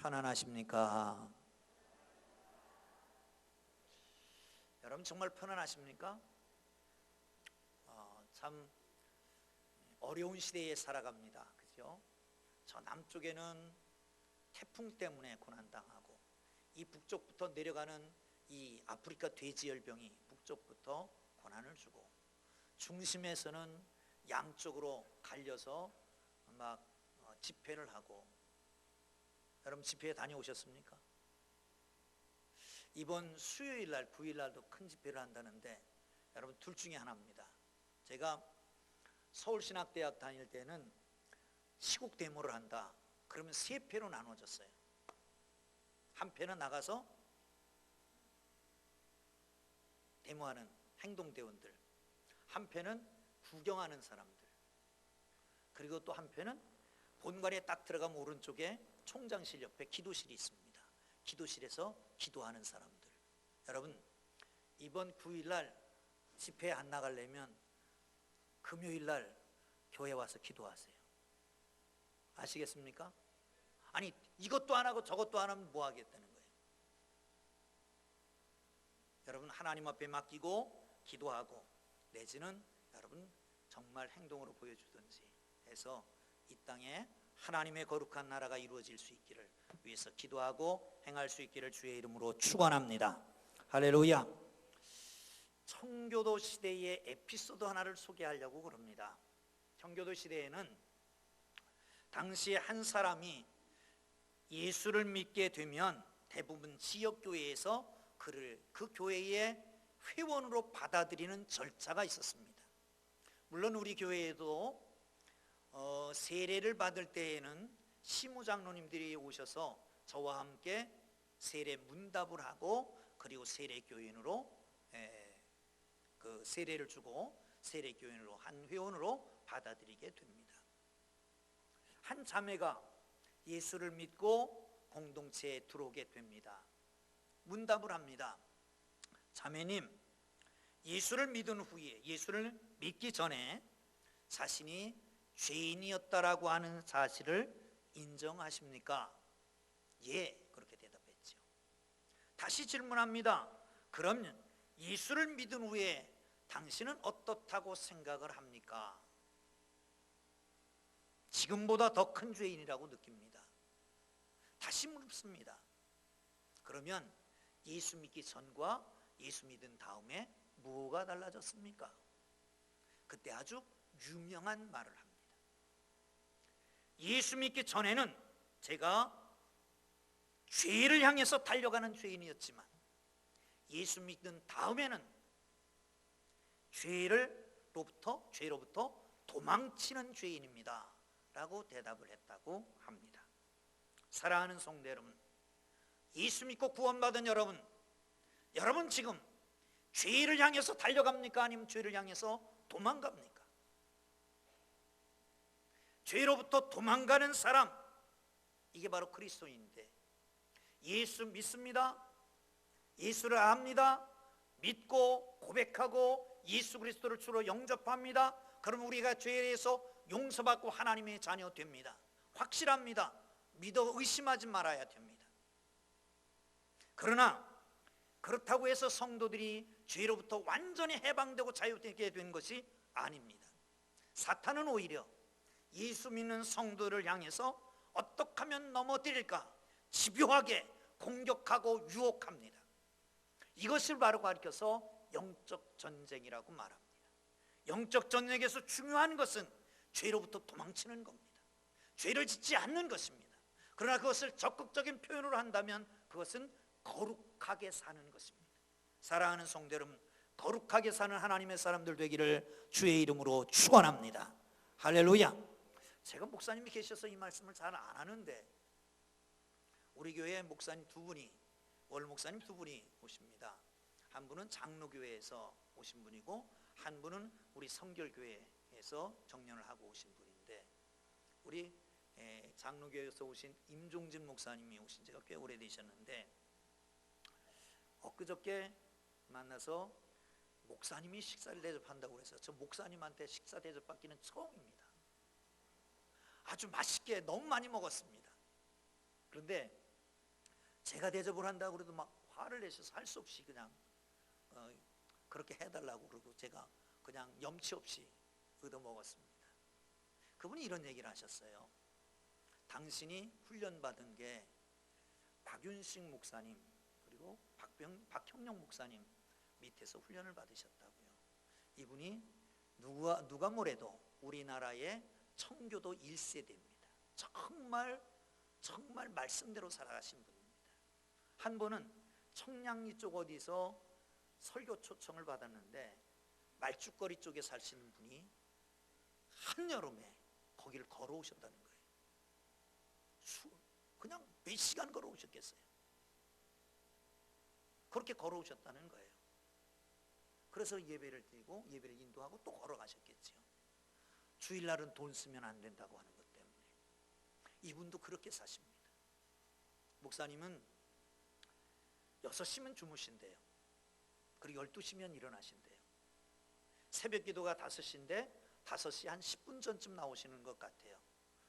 편안하십니까? 여러분 정말 편안하십니까? 참 어려운 시대에 살아갑니다. 그죠? 저 남쪽에는 태풍 때문에 고난당하고, 이 북쪽부터 내려가는 이 아프리카 돼지열병이 북쪽부터 고난을 주고, 중심에서는 양쪽으로 갈려서 막 집회를 하고. 여러분 집회에 다녀오셨습니까? 이번 수요일날 9일날도 큰 집회를 한다는데, 여러분 둘 중에 하나입니다. 제가 서울신학대학 다닐 때는 시국 데모를 한다 그러면 세 패로 나눠졌어요. 한 패는 나가서 데모하는 행동대원들, 한 패는 구경하는 사람들, 그리고 또 한 패는 본관에 딱 들어가면 오른쪽에 총장실 옆에 기도실이 있습니다. 기도실에서 기도하는 사람들. 여러분 이번 9일날 집회에 안 나가려면 금요일날 교회 와서 기도하세요. 아시겠습니까? 아니 이것도 안 하고 저것도 안 하면 뭐 하겠다는 거예요. 여러분 하나님 앞에 맡기고 기도하고, 내지는 여러분 정말 행동으로 보여주든지 해서 이 땅에 하나님의 거룩한 나라가 이루어질 수 있기를 위해서 기도하고 행할 수 있기를 주의 이름으로 축원합니다. 할렐루야. 청교도 시대의 에피소드 하나를 소개하려고 그럽니다. 청교도 시대에는 당시에 한 사람이 예수를 믿게 되면 대부분 지역교회에서 그를 그 교회의 회원으로 받아들이는 절차가 있었습니다. 물론 우리 교회에도 세례를 받을 때에는 시무장로님들이 오셔서 저와 함께 세례 문답을 하고, 그리고 세례교인으로 그 세례를 주고 세례교인으로 한 회원으로 받아들이게 됩니다. 한 자매가 예수를 믿고 공동체에 들어오게 됩니다. 문답을 합니다. 자매님, 예수를 믿은 후에, 예수를 믿기 전에 자신이 죄인이었다라고 하는 사실을 인정하십니까? 예, 그렇게 대답했죠. 다시 질문합니다. 그럼 예수를 믿은 후에 당신은 어떻다고 생각을 합니까? 지금보다 더 큰 죄인이라고 느낍니다. 다시 묻습니다. 그러면 예수 믿기 전과 예수 믿은 다음에 뭐가 달라졌습니까? 그때 아주 유명한 말을 합니다. 예수 믿기 전에는 제가 죄를 향해서 달려가는 죄인이었지만, 예수 믿는 다음에는 죄로부터 도망치는 죄인입니다 라고 대답을 했다고 합니다. 사랑하는 성도 여러분, 예수 믿고 구원받은 여러분 지금 죄를 향해서 달려갑니까? 아니면 죄를 향해서 도망갑니까? 죄로부터 도망가는 사람, 이게 바로 그리스도인인데, 예수 믿습니다. 예수를 압니다. 믿고 고백하고 예수 그리스도를 주로 영접합니다. 그럼 우리가 죄에서 용서받고 하나님의 자녀 됩니다. 확실합니다. 믿어 의심하지 말아야 됩니다. 그러나 그렇다고 해서 성도들이 죄로부터 완전히 해방되고 자유되게 된 것이 아닙니다. 사탄은 오히려 예수 믿는 성도를 향해서 어떻게 하면 넘어뜨릴까 집요하게 공격하고 유혹합니다. 이것을 바로 가리켜서 영적 전쟁이라고 말합니다. 영적 전쟁에서 중요한 것은 죄로부터 도망치는 겁니다. 죄를 짓지 않는 것입니다. 그러나 그것을 적극적인 표현으로 한다면 그것은 거룩하게 사는 것입니다. 사랑하는 성도 여러분, 거룩하게 사는 하나님의 사람들 되기를 주의 이름으로 축원합니다. 할렐루야. 제가 목사님이 계셔서 이 말씀을 잘 안 하는데, 우리 교회 목사님 두 분이, 월 목사님 두 분이 오십니다. 한 분은 장로교회에서 오신 분이고, 한 분은 우리 성결교회에서 정년을 하고 오신 분인데, 우리 장로교회에서 오신 임종진 목사님이 오신 지가 꽤 오래되셨는데, 엊그저께 만나서 목사님이 식사를 대접한다고 그래서 저 목사님한테 식사 대접받기는 처음입니다. 아주 맛있게 너무 많이 먹었습니다. 그런데 제가 대접을 한다고 그래도 막 화를 내셔서 할 수 없이 그냥 그렇게 해달라고 그러고 제가 그냥 염치 없이 얻어먹었습니다. 그분이 이런 얘기를 하셨어요. 당신이 훈련받은 게 박윤식 목사님 그리고 박형룡 목사님 밑에서 훈련을 받으셨다고요. 이분이 누가 뭐래도 우리나라의 청교도 1세대입니다. 정말 말씀대로 살아가신 분입니다. 한 번은 청량리 쪽 어디서 설교 초청을 받았는데 말죽거리 쪽에 사시는 분이 한여름에 거기를 걸어오셨다는 거예요. 그냥 몇 시간 걸어오셨겠어요. 그렇게 걸어오셨다는 거예요. 그래서 예배를 드리고 예배를 인도하고 또 걸어가셨겠죠. 주일날은 돈 쓰면 안 된다고 하는 것 때문에 이분도 그렇게 사십니다. 목사님은 6시면 주무신대요. 그리고 12시면 일어나신대요. 새벽 기도가 5시인데 5시 한 10분 전쯤 나오시는 것 같아요.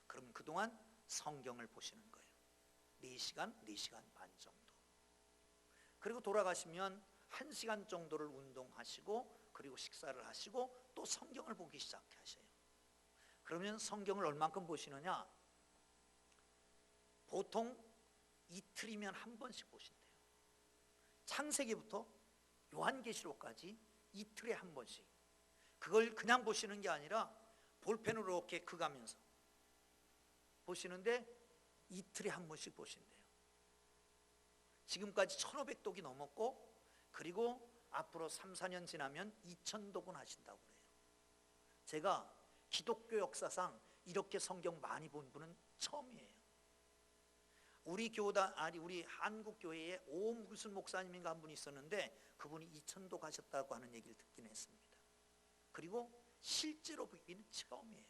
그럼 그동안 성경을 보시는 거예요. 4시간, 4시간 반 정도. 그리고 돌아가시면 1시간 정도를 운동하시고 그리고 식사를 하시고 또 성경을 보기 시작하셔요. 그러면 성경을 얼만큼 보시느냐? 보통 이틀이면 한 번씩 보신대요. 창세기부터 요한계시록까지 이틀에 한 번씩. 그걸 그냥 보시는 게 아니라 볼펜으로 이렇게 그가면서 보시는데 이틀에 한 번씩 보신대요. 지금까지 1500독이 넘었고 그리고 앞으로 3, 4년 지나면 2000독은 하신다고 그래요. 제가 기독교 역사상 이렇게 성경 많이 본 분은 처음이에요. 우리 한국 교회에 오 무슨 목사님인가 한 분이 있었는데 그분이 2000독 하셨다고 하는 얘기를 듣긴 했습니다. 그리고 실제로 보기는 처음이에요.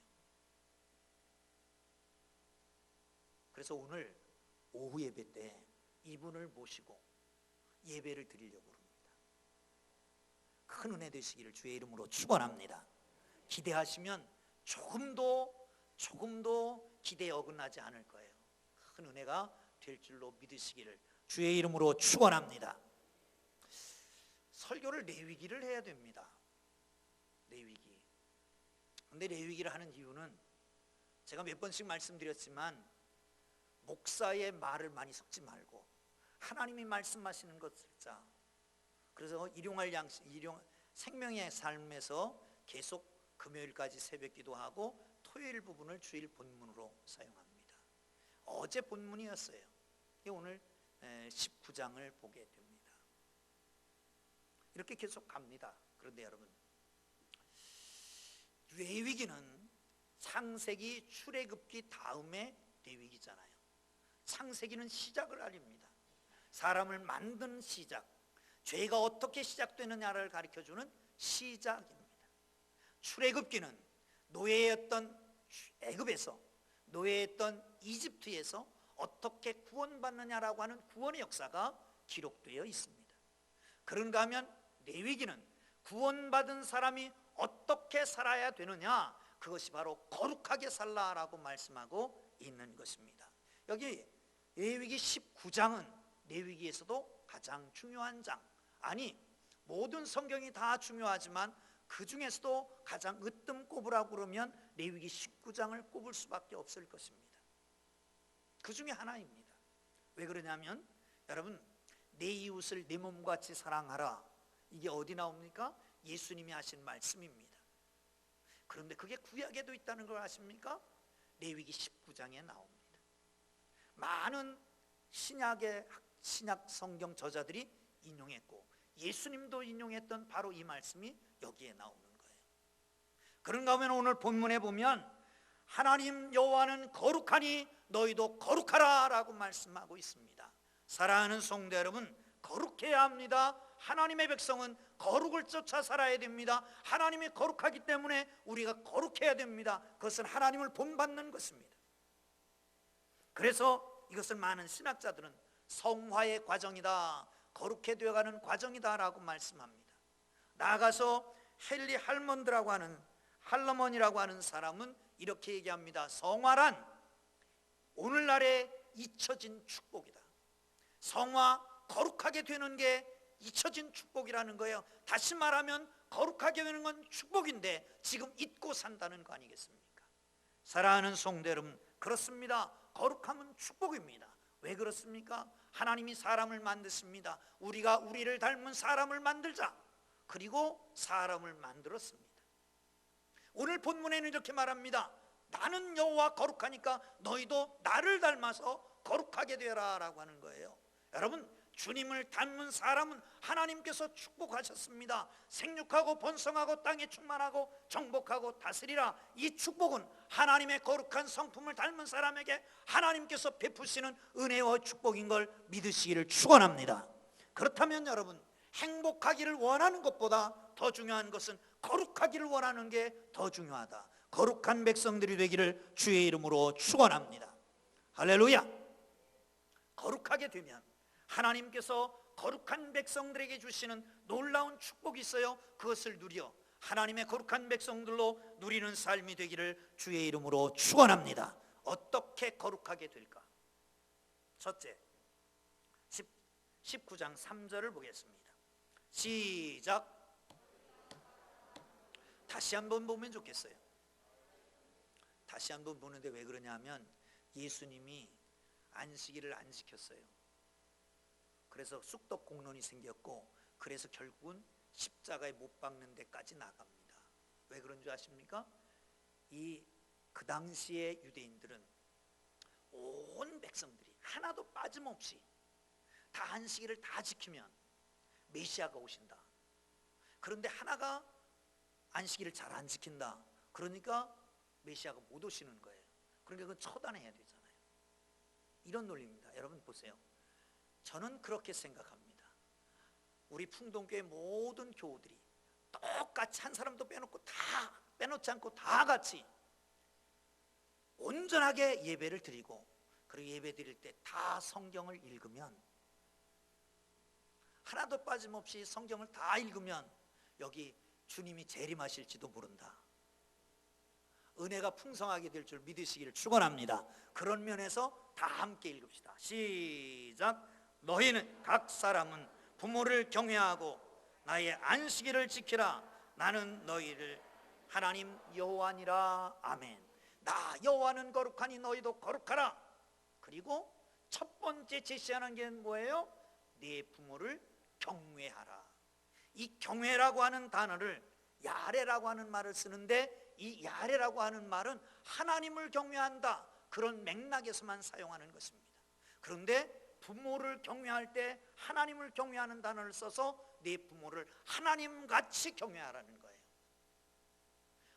그래서 오늘 오후 예배 때 이분을 모시고 예배를 드리려고 합니다. 큰 은혜 되시기를 주의 이름으로 축원합니다. 기대하시면 조금도 기대에 어긋나지 않을 거예요. 큰 은혜가 될 줄로 믿으시기를 주의 이름으로 축원합니다. 설교를 레위기를 해야 됩니다. 레위기. 근데 레위기를 하는 이유는 제가 몇 번씩 말씀드렸지만 목사의 말을 많이 섞지 말고 하나님이 말씀하시는 것 듣자. 그래서 생명의 삶에서 계속 금요일까지 새벽 기도하고 토요일 부분을 주일 본문으로 사용합니다. 어제 본문이었어요. 오늘 19장을 보게 됩니다. 이렇게 계속 갑니다. 그런데 여러분, 레위기는 창세기 출애굽기 다음에 레위기잖아요. 창세기는 시작을 알립니다. 사람을 만드는 시작, 죄가 어떻게 시작되느냐를 가르쳐주는 시작입니다. 출애굽기는 노예였던 애굽에서, 노예였던 이집트에서 어떻게 구원받느냐라고 하는 구원의 역사가 기록되어 있습니다. 그런가 하면 레위기는 구원받은 사람이 어떻게 살아야 되느냐, 그것이 바로 거룩하게 살라라고 말씀하고 있는 것입니다. 여기 레위기 19장은 레위기에서도 가장 중요한 장, 아니 모든 성경이 다 중요하지만 그 중에서도 가장 으뜸 꼽으라고 그러면 레위기 19장을 꼽을 수밖에 없을 것입니다. 그 중에 하나입니다. 왜 그러냐면 여러분, 내 이웃을 내 몸같이 사랑하라, 이게 어디 나옵니까? 예수님이 하신 말씀입니다. 그런데 그게 구약에도 있다는 걸 아십니까? 레위기 19장에 나옵니다. 많은 신약 성경 저자들이 인용했고 예수님도 인용했던 바로 이 말씀이 여기에 나오는 거예요. 그런가 하면 오늘 본문에 보면 하나님 여호와는 거룩하니 너희도 거룩하라 라고 말씀하고 있습니다. 사랑하는 성도 여러분, 거룩해야 합니다. 하나님의 백성은 거룩을 쫓아 살아야 됩니다. 하나님이 거룩하기 때문에 우리가 거룩해야 됩니다. 그것은 하나님을 본받는 것입니다. 그래서 이것을 많은 신학자들은 성화의 과정이다, 거룩해 되어가는 과정이다 라고 말씀합니다. 나아가서 헨리 할러먼이라고 하는 사람은 이렇게 얘기합니다. 성화란 오늘날의 잊혀진 축복이다. 성화 거룩하게 되는 게 잊혀진 축복이라는 거예요. 다시 말하면 거룩하게 되는 건 축복인데 지금 잊고 산다는 거 아니겠습니까? 사랑하는 성도 여러분, 그렇습니다. 거룩함은 축복입니다. 왜 그렇습니까? 하나님이 사람을 만드십니다. 우리가 우리를 닮은 사람을 만들자. 그리고 사람을 만들었습니다. 오늘 본문에는 이렇게 말합니다. 나는 여호와 거룩하니까 너희도 나를 닮아서 거룩하게 되라 라고 하는 거예요. 여러분, 주님을 닮은 사람은 하나님께서 축복하셨습니다. 생육하고 번성하고 땅에 충만하고 정복하고 다스리라. 이 축복은 하나님의 거룩한 성품을 닮은 사람에게 하나님께서 베푸시는 은혜와 축복인 걸 믿으시기를 축원합니다. 그렇다면 여러분, 행복하기를 원하는 것보다 더 중요한 것은 거룩하기를 원하는 게 더 중요하다. 거룩한 백성들이 되기를 주의 이름으로 축원합니다. 할렐루야. 거룩하게 되면 하나님께서 거룩한 백성들에게 주시는 놀라운 축복이 있어요. 그것을 누려 하나님의 거룩한 백성들로 누리는 삶이 되기를 주의 이름으로 축원합니다. 어떻게 거룩하게 될까? 첫째, 19장 3절을 보겠습니다. 시작. 다시 한번 보면 좋겠어요. 다시 한번 보는데 왜 그러냐면 예수님이 안식일을 안 지켰어요. 그래서 쑥떡 공론이 생겼고, 그래서 결국은 십자가에 못 박는 데까지 나갑니다. 왜 그런 줄 아십니까? 그 당시의 유대인들은 온 백성들이 하나도 빠짐없이 다 안식일을 다 지키면 메시아가 오신다. 그런데 하나가 안식일을 잘 안 지킨다. 그러니까 메시아가 못 오시는 거예요. 그러니까 그건 처단해야 되잖아요. 이런 논리입니다. 여러분 보세요. 저는 그렇게 생각합니다. 우리 풍동교회 모든 교우들이 똑같이 한 사람도 빼놓지 않고 다 같이 온전하게 예배를 드리고, 그리고 예배 드릴 때 다 성경을 읽으면, 하나도 빠짐없이 성경을 다 읽으면 여기 주님이 재림하실지도 모른다. 은혜가 풍성하게 될 줄 믿으시기를 축원합니다. 그런 면에서 다 함께 읽읍시다. 시작. 너희는 각 사람은 부모를 경외하고 나의 안식일을 지키라. 나는 너희를 하나님 여호와니라. 아멘. 나 여호와는 거룩하니 너희도 거룩하라. 그리고 첫 번째 제시하는 게 뭐예요? 네 부모를 경외하라. 이 경외라고 하는 단어를 야레라고 하는 말을 쓰는데, 이 야레라고 하는 말은 하나님을 경외한다, 그런 맥락에서만 사용하는 것입니다. 그런데 부모를 경외할 때 하나님을 경외하는 단어를 써서 네 부모를 하나님같이 경외하라는 거예요.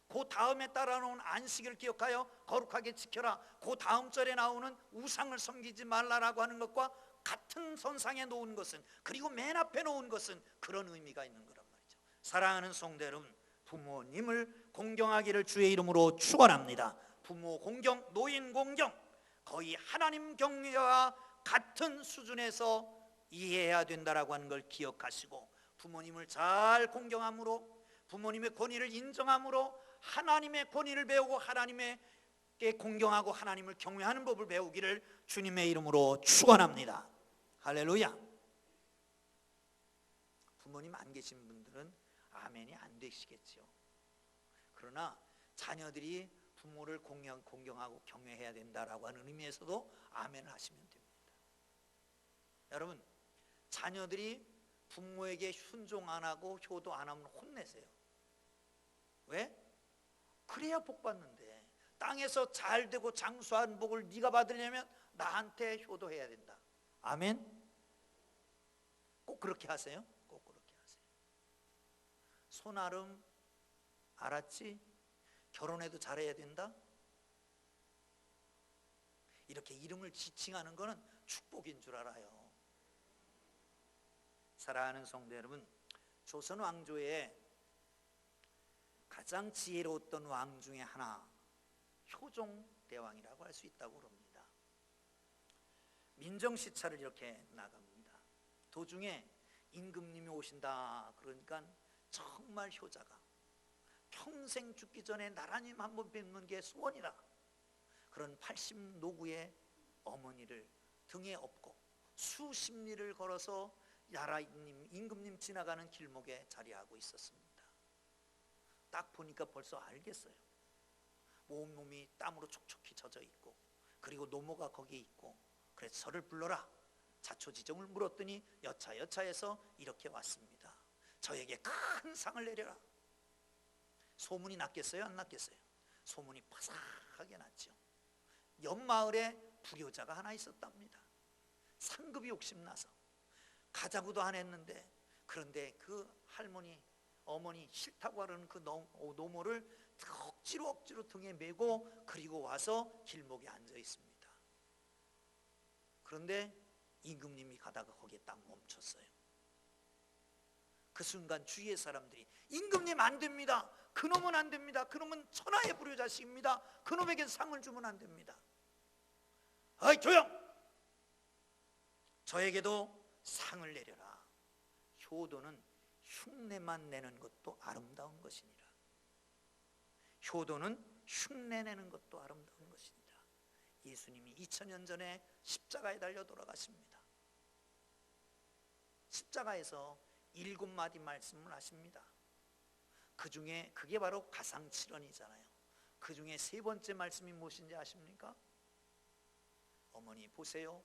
그 다음에 따라오는 안식일을 기억하여 거룩하게 지켜라. 그 다음 절에 나오는 우상을 섬기지 말라라고 하는 것과 같은 선상에 놓은 것은, 그리고 맨 앞에 놓은 것은 그런 의미가 있는 거란 말이죠. 사랑하는 성도 여러분, 부모님을 공경하기를 주의 이름으로 축원합니다. 부모 공경, 노인 공경, 거의 하나님 경외와 같은 수준에서 이해해야 된다라고 하는 걸 기억하시고, 부모님을 잘 공경함으로, 부모님의 권위를 인정함으로 하나님의 권위를 배우고 하나님께 공경하고 하나님을 경외하는 법을 배우기를 주님의 이름으로 축원합니다. 할렐루야. 부모님 안 계신 분들은 아멘이 안 되시겠죠. 그러나 자녀들이 부모를 공경하고 경외해야 된다라고 하는 의미에서도 아멘을 하시면 됩니다. 여러분, 자녀들이 부모에게 순종 안 하고 효도 안 하면 혼내세요. 왜? 그래야 복 받는데, 땅에서 잘 되고 장수한 복을 네가 받으려면 나한테 효도해야 된다. 아멘. 꼭 그렇게 하세요. 꼭 그렇게 하세요. 손아름 알았지? 결혼해도 잘해야 된다. 이렇게 이름을 지칭하는 것은 축복인 줄 알아요. 사랑하는 성도 여러분, 조선 왕조의 가장 지혜로웠던 왕 중에 하나, 효종대왕이라고 할 수 있다고 그럽니다. 민정시차를 이렇게 나갑니다. 도중에 임금님이 오신다 그러니까 정말 효자가 평생 죽기 전에 나라님 한번 뵙는 게 소원이라, 그런 80 노구의 어머니를 등에 업고 수십 리를 걸어서 야라님, 임금님 지나가는 길목에 자리하고 있었습니다. 딱 보니까 벌써 알겠어요. 온몸이 땀으로 촉촉히 젖어 있고, 그리고 노모가 거기에 있고, 그래서 저를 불러라. 자초지종을 물었더니 여차여차해서 이렇게 왔습니다. 저에게 큰 상을 내려라. 소문이 났겠어요? 안 났겠어요? 소문이 파삭하게 났죠. 옆 마을에 불효자가 하나 있었답니다. 상급이 욕심나서 가자고도 안 했는데, 그런데 그 할머니, 어머니 싫다고 하는 그 노모를 억지로 등에 메고 그리고 와서 길목에 앉아 있습니다. 그런데 임금님이 가다가 거기에 딱 멈췄어요. 그 순간 주위의 사람들이 임금님 안 됩니다. 그놈은 안 됩니다. 그놈은 천하의 불효자식입니다. 그놈에겐 상을 주면 안 됩니다. 어이 조용! 저에게도 상을 내려라. 효도는 흉내만 내는 것도 아름다운 것이니라. 효도는 흉내내는 것도 아름다운 것이니라. 예수님이 2000년 전에 십자가에 달려 돌아가십니다. 십자가에서 7마디 말씀을 하십니다. 그 중에 그게 바로 가상칠언이잖아요. 그 중에 세 번째 말씀이 무엇인지 아십니까? 어머니 보세요,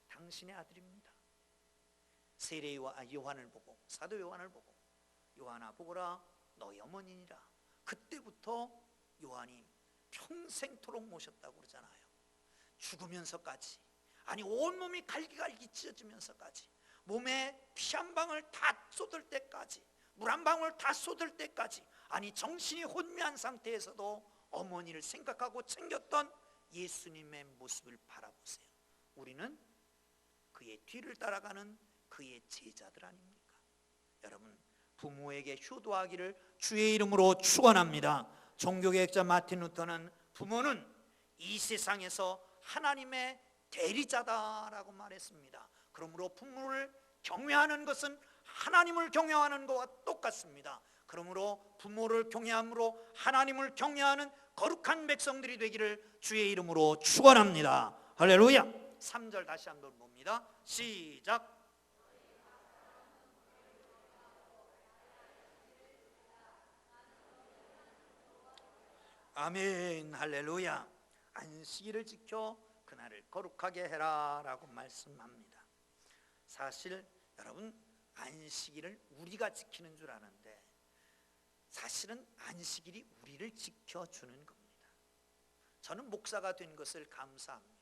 당신의 아들입니다. 세례와 요한을 보고, 사도 요한을 보고, 요한아 보거라 너희 어머니니라. 그때부터 요한이 평생토록 모셨다고 그러잖아요. 죽으면서까지, 아니 온몸이 갈기갈기 찢어지면서까지, 몸에 피 한 방울 다 쏟을 때까지, 물 한 방울 다 쏟을 때까지, 아니 정신이 혼미한 상태에서도 어머니를 생각하고 챙겼던 예수님의 모습을 바라보세요. 우리는 그의 뒤를 따라가는 그의 제자들 아닙니까? 여러분, 부모에게 효도하기를 주의 이름으로 축원합니다. 종교개혁자 마틴 루터는 부모는 이 세상에서 하나님의 대리자다라고 말했습니다. 그러므로 부모를 경외하는 것은 하나님을 경외하는 것과 똑같습니다. 그러므로 부모를 경외함으로 하나님을 경외하는 거룩한 백성들이 되기를 주의 이름으로 축원합니다. 할렐루야. 3절 다시 한번 봅니다. 시작. 아멘. 할렐루야. 안식일을 지켜 그날을 거룩하게 해라 라고 말씀합니다. 사실 여러분, 안식일을 우리가 지키는 줄 아는데 사실은 안식일이 우리를 지켜주는 겁니다. 저는 목사가 된 것을 감사합니다.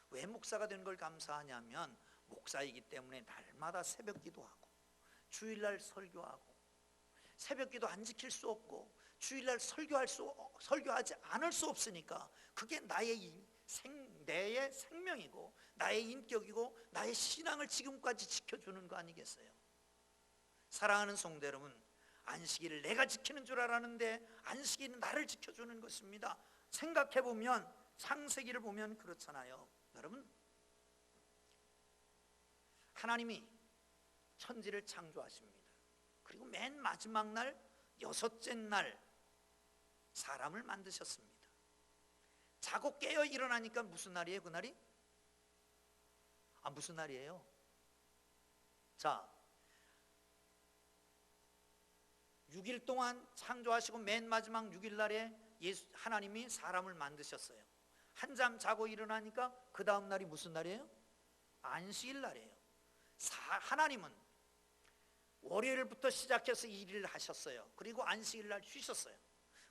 왜 목사가 된 걸 감사하냐면, 목사이기 때문에 날마다 새벽 기도하고 주일날 설교하고, 새벽 기도 안 지킬 수 없고 주일날 설교하지 않을 수 없으니까 그게 나의 생명이고 나의 인격이고 나의 신앙을 지금까지 지켜주는 거 아니겠어요? 사랑하는 성도 여러분, 안식일을 내가 지키는 줄 알았는데 안식일은 나를 지켜주는 것입니다. 생각해보면 창세기를 보면 그렇잖아요. 여러분, 하나님이 천지를 창조하십니다. 그리고 맨 마지막 날, 6째 날 사람을 만드셨습니다. 자고 깨어 일어나니까 무슨 날이에요? 그날이? 무슨 날이에요? 자, 6일 동안 창조하시고 맨 마지막 6일 날에 하나님이 사람을 만드셨어요. 한잠 자고 일어나니까 그 다음 날이 무슨 날이에요? 안식일 날이에요. 하나님은 월요일부터 시작해서 일을 하셨어요. 그리고 안식일 날 쉬셨어요.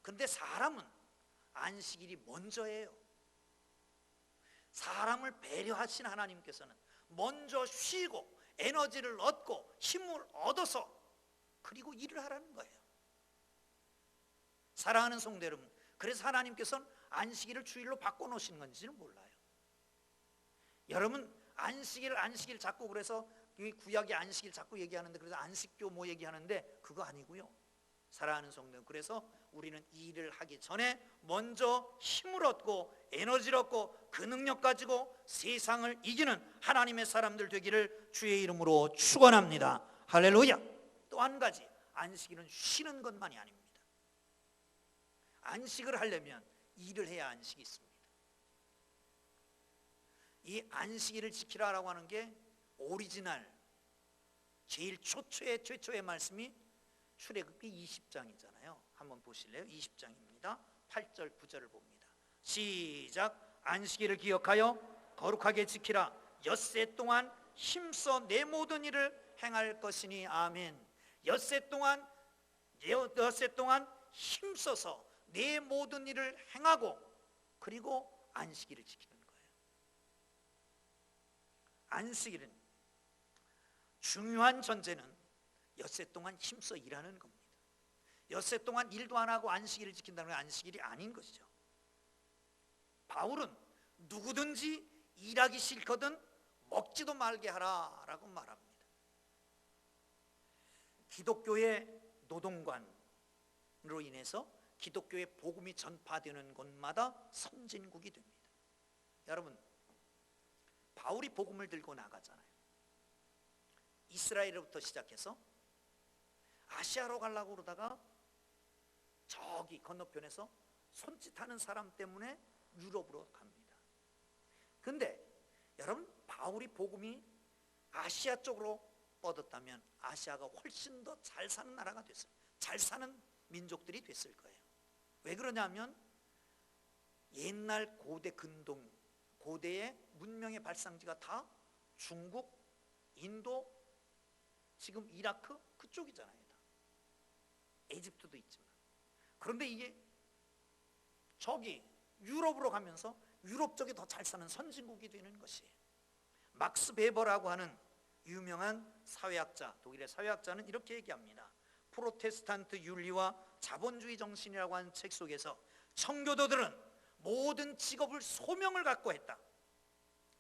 그런데 사람은 안식일이 먼저예요. 사람을 배려하신 하나님께서는 먼저 쉬고 에너지를 얻고 힘을 얻어서 그리고 일을 하라는 거예요. 사랑하는 성도 여러분, 그래서 하나님께서는 안식일을 주일로 바꿔놓으신 건지는 몰라요. 여러분, 안식일 자꾸, 그래서 구약의 안식일 자꾸 얘기하는데, 그래서 안식교 뭐 얘기하는데 그거 아니고요. 사랑하는 성도, 그래서 우리는 이 일을 하기 전에 먼저 힘을 얻고 에너지를 얻고 그 능력 가지고 세상을 이기는 하나님의 사람들 되기를 주의 이름으로 축원합니다. 할렐루야. 또 한 가지, 안식일은 쉬는 것만이 아닙니다. 안식을 하려면 일을 해야 안식이 있습니다. 이 안식일을 지키라라고 하는 게 오리지널 제일 최초의 말씀이 출애굽기 20장이잖아요. 한번 보실래요? 20장입니다. 8절 9절을 봅니다. 시작. 안식일을 기억하여 거룩하게 지키라. 엿새 동안 힘써 내 모든 일을 행할 것이니. 아멘. 엿새 동안 힘써서 내 모든 일을 행하고, 그리고 안식일을 지키는 거예요. 안식일은 중요한 전제는 엿새 동안 힘써 일하는 겁니다. 엿새 동안 일도 안 하고 안식일을 지킨다는 건 안식일이 아닌 것이죠. 바울은 누구든지 일하기 싫거든 먹지도 말게 하라라고 말합니다. 기독교의 노동관으로 인해서 기독교의 복음이 전파되는 곳마다 선진국이 됩니다. 여러분, 바울이 복음을 들고 나가잖아요. 이스라엘로부터 시작해서 아시아로 가려고 그러다가 저기 건너편에서 손짓하는 사람 때문에 유럽으로 갑니다. 근데 여러분, 바울이 복음이 아시아 쪽으로 뻗었다면 아시아가 훨씬 더 잘 사는 나라가 됐어요. 잘 사는 민족들이 됐을 거예요. 왜 그러냐면 옛날 고대 근동, 고대의 문명의 발상지가 다 중국, 인도, 지금 이라크 그쪽이잖아요. 다. 에집트도 있지만. 그런데 이게 저기 유럽으로 가면서 유럽 쪽이 더 잘 사는 선진국이 되는 것이에요. 막스 베버라고 하는 유명한 사회학자, 독일의 사회학자는 이렇게 얘기합니다. 프로테스탄트 윤리와 자본주의 정신이라고 하는 책 속에서 청교도들은 모든 직업을 소명을 갖고 했다.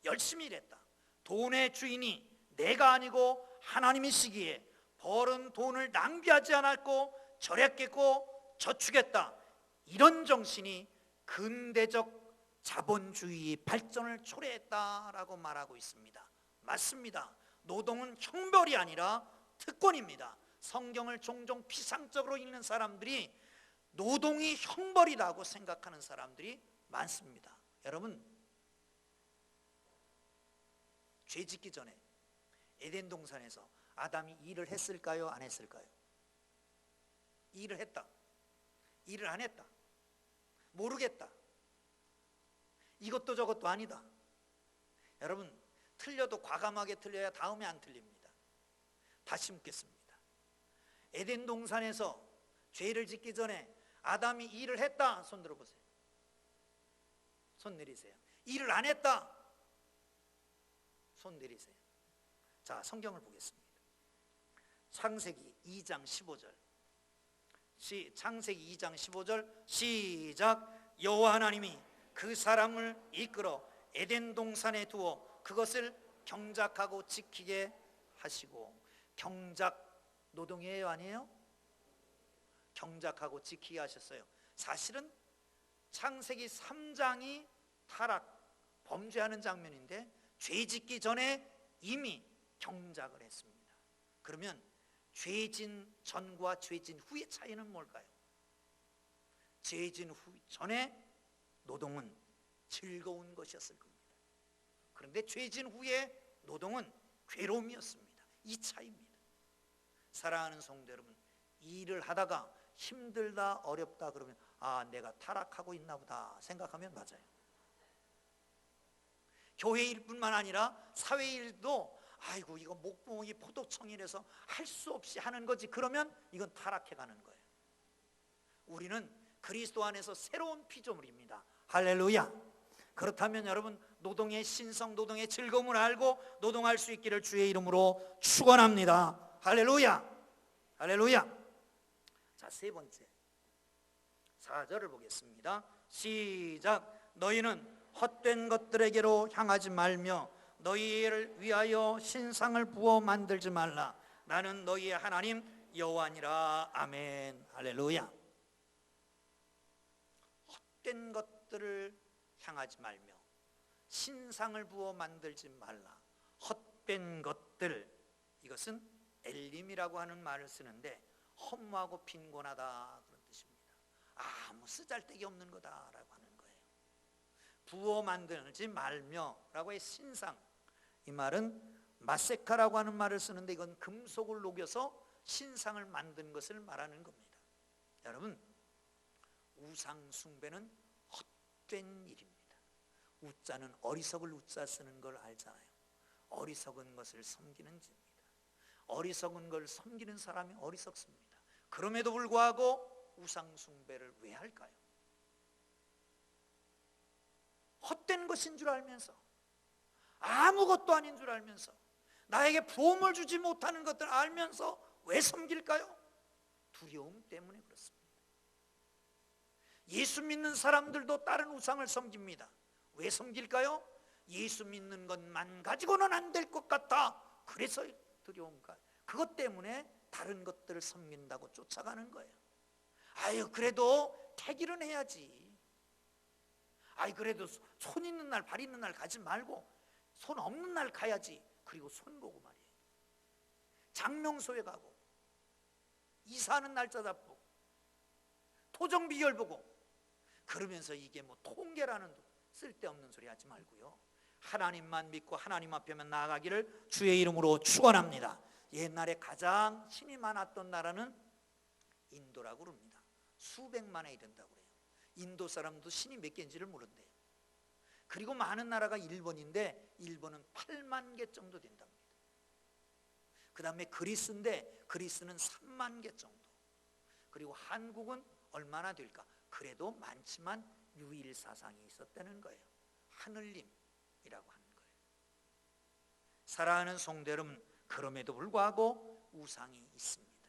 열심히 일했다. 돈의 주인이 내가 아니고 하나님이시기에 벌은 돈을 낭비하지 않았고 절약했고 저축했다. 이런 정신이 근대적 자본주의 발전을 초래했다라고 말하고 있습니다. 맞습니다. 노동은 형벌이 아니라 특권입니다. 성경을 종종 피상적으로 읽는 사람들이 노동이 형벌이라고 생각하는 사람들이 많습니다. 여러분, 죄 짓기 전에 에덴 동산에서 아담이 일을 했을까요? 안 했을까요? 일을 했다. 일을 안 했다. 모르겠다. 이것도 저것도 아니다. 여러분, 틀려도 과감하게 틀려야 다음에 안 틀립니다. 다시 묻겠습니다. 에덴 동산에서 죄를 짓기 전에 아담이 일을 했다. 손 들어보세요. 손 내리세요. 일을 안 했다. 손 내리세요. 자, 성경을 보겠습니다. 창세기 2장 15절. 창세기 2장 15절 시작. 여호와 하나님이 그 사람을 이끌어 에덴 동산에 두어 그것을 경작하고 지키게 하시고. 경작 노동이에요, 아니에요? 경작하고 지키게 하셨어요. 사실은 창세기 3장이 타락, 범죄하는 장면인데 죄 짓기 전에 이미 경작을 했습니다. 그러면 죄진 전과 죄진 후의 차이는 뭘까요? 죄진 후 전에 노동은 즐거운 것이었을 겁니다. 그런데 죄진 후의 노동은 괴로움이었습니다. 이 차이입니다. 사랑하는 성도 여러분, 일을 하다가 힘들다 어렵다 그러면 아, 내가 타락하고 있나 보다 생각하면 맞아요. 교회 일뿐만 아니라 사회 일도 아이고 이거 목동이 포도청이라서 할 수 없이 하는 거지, 그러면 이건 타락해 가는 거예요. 우리는 그리스도 안에서 새로운 피조물입니다. 할렐루야. 그렇다면 여러분, 노동의 신성, 노동의 즐거움을 알고 노동할 수 있기를 주의 이름으로 축원합니다. 할렐루야. 할렐루야. 자, 세 번째 4절을 보겠습니다. 시작. 너희는 헛된 것들에게로 향하지 말며 너희를 위하여 신상을 부어 만들지 말라. 나는 너희의 하나님 여호와니라. 아멘. 할렐루야. 헛된 것들을 향하지 말며 신상을 부어 만들지 말라. 헛된 것들, 이것은 엘림이라고 하는 말을 쓰는데 허무하고 빈곤하다 그런 뜻입니다. 아무 쓰잘데기 없는 거다라고 하는 거예요. 부어 만들지 말며 라고 해 신상, 이 말은 마세카라고 하는 말을 쓰는데 이건 금속을 녹여서 신상을 만든 것을 말하는 겁니다. 여러분, 우상 숭배는 헛된 일입니다. 우자는 어리석을 우자 쓰는 걸 알잖아요. 어리석은 것을 섬기는 짓입니다. 어리석은 걸 섬기는 사람이 어리석습니다. 그럼에도 불구하고 우상 숭배를 왜 할까요? 헛된 것인 줄 알면서, 아무것도 아닌 줄 알면서, 나에게 도움을 주지 못하는 것들 알면서 왜 섬길까요? 두려움 때문에 그렇습니다. 예수 믿는 사람들도 다른 우상을 섬깁니다. 왜 섬길까요? 예수 믿는 것만 가지고는 안 될 것 같아. 그래서 두려움과 그것 때문에 다른 것들을 섬긴다고 쫓아가는 거예요. 아유, 그래도 택일은 해야지. 아이, 그래도 손 있는 날, 발 있는 날 가지 말고 손 없는 날 가야지. 그리고 손 보고 말이에요. 장명소에 가고, 이사하는 날짜 잡고, 토정 비결 보고, 그러면서 이게 뭐 통계라는 쓸데없는 소리 하지 말고요. 하나님만 믿고 하나님 앞에만 나아가기를 주의 이름으로 축원합니다. 옛날에 가장 신이 많았던 나라는 인도라고 그럽니다. 수백만에 이른다고 그래요. 인도 사람도 신이 몇 개인지를 모른대요. 그리고 많은 나라가 일본인데 일본은 8만 개 정도 된답니다. 그 다음에 그리스인데 그리스는 3만 개 정도. 그리고 한국은 얼마나 될까? 그래도 많지만 유일 사상이 있었다는 거예요. 하늘님이라고 하는 거예요. 사랑하는 성도 여러분, 그럼에도 불구하고 우상이 있습니다.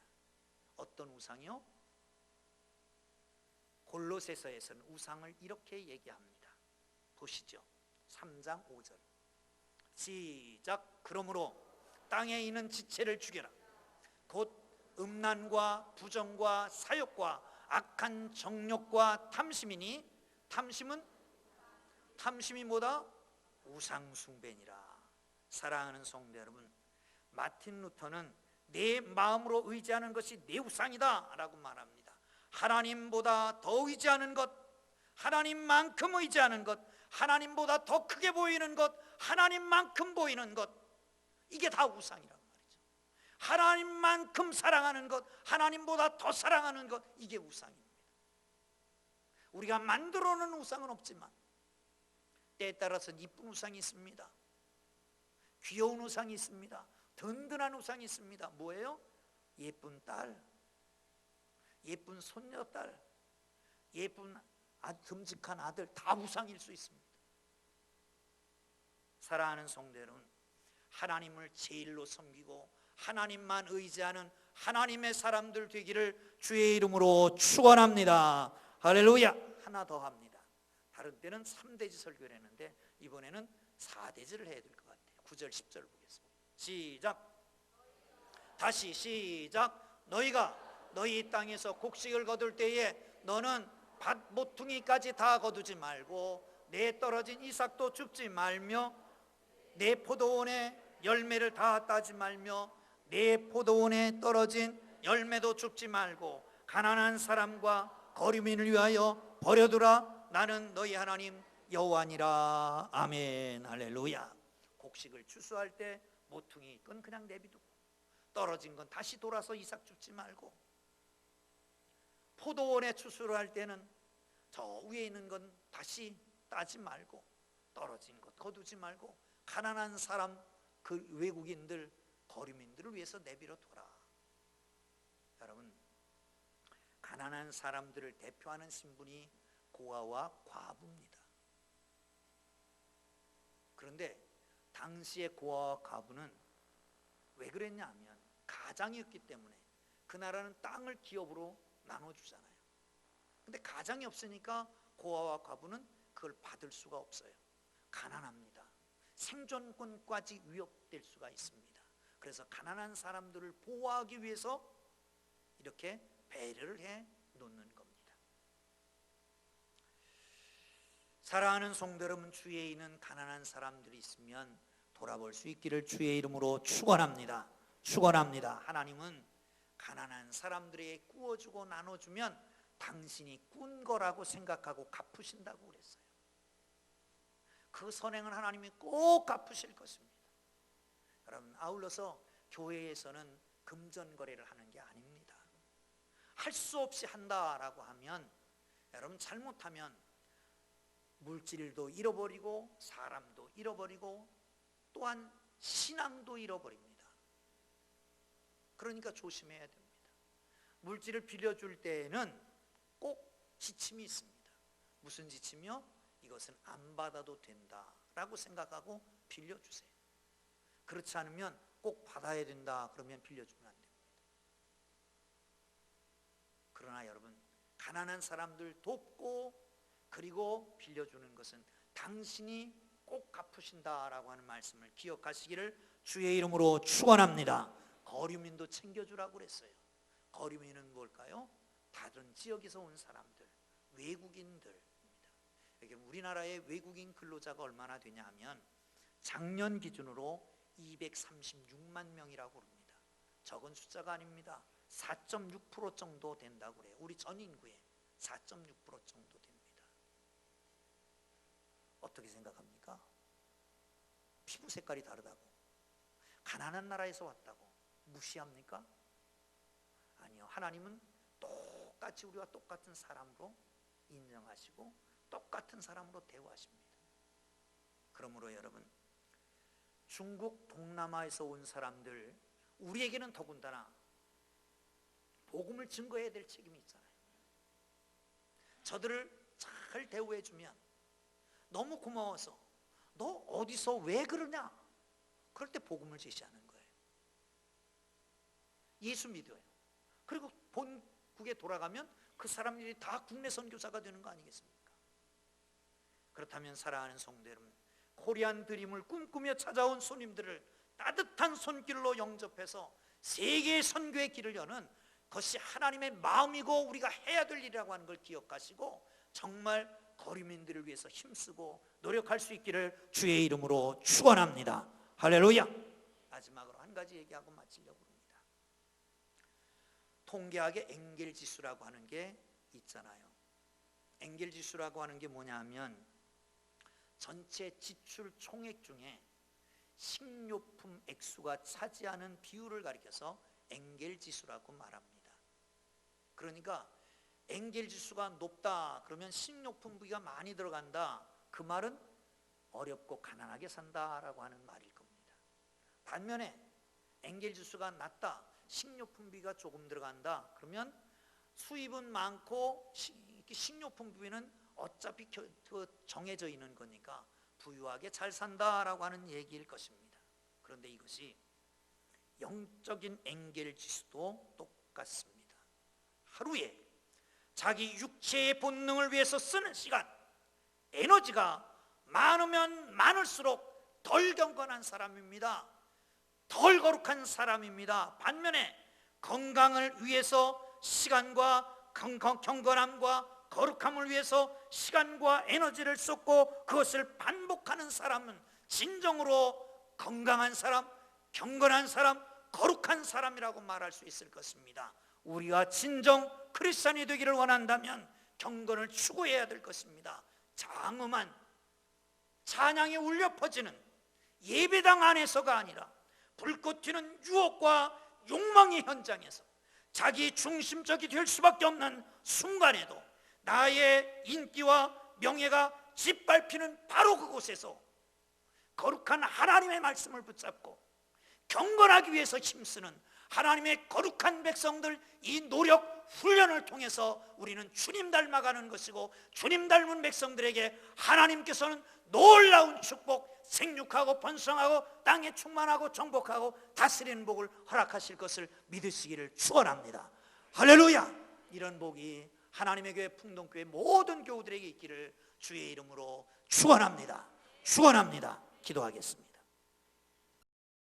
어떤 우상이요? 골로새서에서는 우상을 이렇게 얘기합니다. 보시죠. 3장 5절 시작. 그러므로 땅에 있는 지체를 죽여라. 곧 음란과 부정과 사욕과 악한 정욕과 탐심이니, 탐심이 뭐다? 우상숭배니라. 사랑하는 성도 여러분, 마틴 루터는 내 마음으로 의지하는 것이 내 우상이다 라고 말합니다. 하나님보다 더 의지하는 것, 하나님만큼 의지하는 것, 하나님보다 더 크게 보이는 것, 하나님만큼 보이는 것, 이게 다 우상이란 말이죠. 하나님만큼 사랑하는 것, 하나님보다 더 사랑하는 것, 이게 우상입니다. 우리가 만들어 놓은 우상은 없지만 때에 따라서 이쁜 우상이 있습니다. 귀여운 우상이 있습니다. 든든한 우상이 있습니다. 뭐예요? 예쁜 딸, 예쁜 손녀딸, 예쁜 듬직한 아들, 다 우상일 수 있습니다. 사랑하는 성도 여러분, 하나님을 제일로 섬기고 하나님만 의지하는 하나님의 사람들 되기를 주의 이름으로 축원합니다. 할렐루야. 하나 더 합니다. 다른 때는 3대지 설교를 했는데 이번에는 4대지를 해야 될 것 같아요. 9절 10절 보겠습니다. 시작. 다시 시작. 너희가 너희 땅에서 곡식을 거둘 때에 너는 밭 모퉁이까지 다 거두지 말고 내 떨어진 이삭도 줍지 말며 내 포도원의 열매를 다 따지 말며 내 포도원에 떨어진 열매도 줍지 말고 가난한 사람과 거류민을 위하여 버려두라. 나는 너희 하나님 여호와니라. 아멘. 할렐루야. 곡식을 추수할 때 모퉁이 건 그냥 내비두고 떨어진 건 다시 돌아서 이삭 줍지 말고, 포도원에 추수를 할 때는 저 위에 있는 건 다시 따지 말고 떨어진 것 거두지 말고 가난한 사람, 그 외국인들, 거류민들을 위해서 내버려 둬라. 여러분, 가난한 사람들을 대표하는 신분이 고아와 과부입니다. 그런데 당시의 고아와 과부는 왜 그랬냐 하면 가장이었기 때문에 그 나라는 땅을 기업으로 나눠주잖아요. 근데 가장이 없으니까 고아와 과부는 그걸 받을 수가 없어요. 가난합니다. 생존권까지 위협될 수가 있습니다. 그래서 가난한 사람들을 보호하기 위해서 이렇게 배려를 해 놓는 겁니다. 사랑하는 성도 여러분, 주위에 있는 가난한 사람들이 있으면 돌아볼 수 있기를 주의 이름으로 축원합니다. 축원합니다. 하나님은 가난한 사람들에게 꾸어주고 나눠주면 당신이 꾼 거라고 생각하고 갚으신다고 그랬어요. 그 선행은 하나님이 꼭 갚으실 것입니다. 여러분, 아울러서 교회에서는 금전거래를 하는 게 아닙니다. 할 수 없이 한다라고 하면 여러분, 잘못하면 물질도 잃어버리고 사람도 잃어버리고 또한 신앙도 잃어버립니다. 그러니까 조심해야 됩니다. 물질을 빌려줄 때에는 꼭 지침이 있습니다. 무슨 지침이요? 이것은 안 받아도 된다라고 생각하고 빌려주세요. 그렇지 않으면 꼭 받아야 된다 그러면 빌려주면 안 됩니다. 그러나 여러분, 가난한 사람들 돕고 그리고 빌려주는 것은 당신이 꼭 갚으신다라고 하는 말씀을 기억하시기를 주의 이름으로 축원합니다. 거류민도 챙겨주라고 그랬어요. 거류민은 뭘까요? 다른 지역에서 온 사람들, 외국인들입니다. 우리나라의 외국인 근로자가 얼마나 되냐 하면 작년 기준으로 236만 명이라고 합니다. 적은 숫자가 아닙니다. 4.6% 정도 된다고 그래요. 우리 전 인구의 4.6% 정도 됩니다. 어떻게 생각합니까? 피부 색깔이 다르다고, 가난한 나라에서 왔다고 무시합니까? 아니요. 하나님은 똑같이 우리와 똑같은 사람으로 인정하시고 똑같은 사람으로 대우하십니다. 그러므로 여러분, 중국 동남아에서 온 사람들, 우리에게는 더군다나 복음을 증거해야 될 책임이 있잖아요. 저들을 잘 대우해주면 너무 고마워서 너 어디서 왜 그러냐? 그럴 때 복음을 제시하는 거예요. 예수 믿어요. 그리고 본국에 돌아가면 그 사람들이 다 국내 선교사가 되는 거 아니겠습니까? 그렇다면 사랑하는 성도 여러분, 코리안 드림을 꿈꾸며 찾아온 손님들을 따뜻한 손길로 영접해서 세계의 선교의 길을 여는 것이 하나님의 마음이고 우리가 해야 될 일이라고 하는 걸 기억하시고 정말 거류민들을 위해서 힘쓰고 노력할 수 있기를 주의 이름으로 축원합니다. 할렐루야. 마지막으로 한 가지 얘기하고 마치려고 합니다. 통계학의 엥겔 지수라고 하는 게 있잖아요. 엥겔 지수라고 하는 게 뭐냐 하면 전체 지출 총액 중에 식료품 액수가 차지하는 비율을 가리켜서 엥겔 지수라고 말합니다. 그러니까 엥겔 지수가 높다 그러면 식료품 부위가 많이 들어간다, 그 말은 어렵고 가난하게 산다라고 하는 말일 겁니다. 반면에 엥겔 지수가 낮다, 식료품 부위가 조금 들어간다 그러면 수입은 많고 식료품 부위는 어차피 정해져 있는 거니까 부유하게 잘 산다라고 하는 얘기일 것입니다. 그런데 이것이 영적인 엥겔 지수도 똑같습니다. 하루에 자기 육체의 본능을 위해서 쓰는 시간, 에너지가 많으면 많을수록 덜 경건한 사람입니다. 덜 거룩한 사람입니다. 반면에 건강을 위해서 시간과 경건함과 거룩함을 위해서 시간과 에너지를 쏟고 그것을 반복하는 사람은 진정으로 건강한 사람, 경건한 사람, 거룩한 사람이라고 말할 수 있을 것입니다. 우리가 진정 크리스찬이 되기를 원한다면 경건을 추구해야 될 것입니다. 장엄한 찬양이 울려 퍼지는 예배당 안에서가 아니라 불꽃 튀는 유혹과 욕망의 현장에서 자기 중심적이 될 수밖에 없는 순간에도 나의 인기와 명예가 짓밟히는 바로 그곳에서 거룩한 하나님의 말씀을 붙잡고 경건하기 위해서 힘쓰는 하나님의 거룩한 백성들, 이 노력 훈련을 통해서 우리는 주님 닮아가는 것이고 주님 닮은 백성들에게 하나님께서는 놀라운 축복, 생육하고 번성하고 땅에 충만하고 정복하고 다스리는 복을 허락하실 것을 믿으시기를 축원합니다. 할렐루야. 이런 복이 하나님의 교회 풍동교회 모든 교우들에게 있기를 주의 이름으로 축원합니다. 축원합니다. 기도하겠습니다.